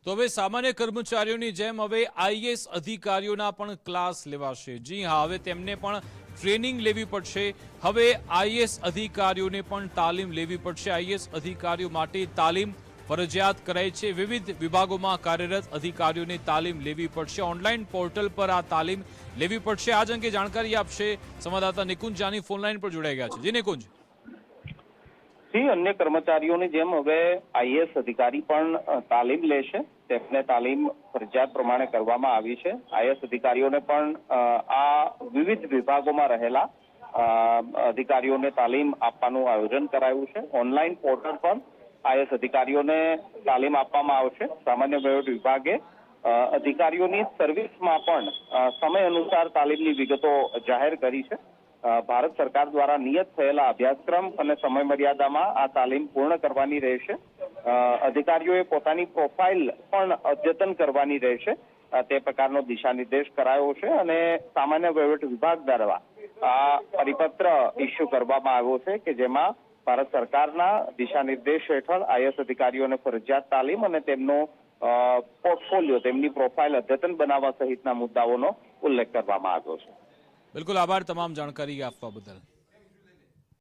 તો હવે સામાન્ય કર્મચારીઓની જેમ હવે આઈએએસ અધિકારીઓના પણ ક્લાસ લેવાશે। જી હા, હવે તેમને પણ ટ્રેનિંગ લેવી પડશે। હવે આઈએએસ અધિકારીઓને પણ તાલીમ લેવી પડશે। આઈએએસ અધિકારીઓ માટે તાલીમ ફરજિયાત કરાઈ છે। વિવિધ વિભાગોમાં કાર્યરત અધિકારીઓને તાલીમ લેવી પડશે। ઓનલાઈન પોર્ટલ પર આ તાલીમ લેવી પડશે। આજ અંગે જાણકારી આપશે સંવાદદાતા નિકુંજ જાની ફોનલાઈન પર જોડાઈ ગયા છે। જી નિકુંજ। अन्य कर्मचारीओनी जेम हवे आईएएस अधिकारी पण तालीम लेशे। तेमने तालीम फरजियात प्रमाणे करवामां आवी छे। आईएएस अधिकारीओने पण आ विविध विभागोमां रहेला अधिकारीओने तालीम आपवानुं आयोजन करायुं छे। ऑनलाइन पोर्टल पर आईएएस अधिकारीओने तालीम आपवामां आवशे। सामान्य वहीवट विभागे अधिकारीओनी सर्विसमां पण समय अनुसार तालीमनी विगतो जाहेर करी छे। भारत सरकार द्वारा नियत थयेला अभ्यासक्रम अने समय मर्यादामां आ तालीम पूर्ण करवानी रहेशे। अधिकारीओए पोतानी प्रोफाइल पण अद्यतन करवानी रहेशे। ते प्रकारनो दिशा निर्देश करायो छे अने सामान्य वहीवट विभाग द्वारा आ परिपत्र इश्यू करवामां आव्यो छे के जेमां भारत सरकारना दिशा निर्देश हेठळ आईएएस अधिकारीओने फरजियात तालीम अने तेमनो पोर्टफोलियो तेमनी प्रोफाइल अद्यतन बनाववा सहितना मुद्दाओनो उल्लेख करवामां आव्यो छे। बिल्कुल आभार तमाम जानकारी आपवा बदल।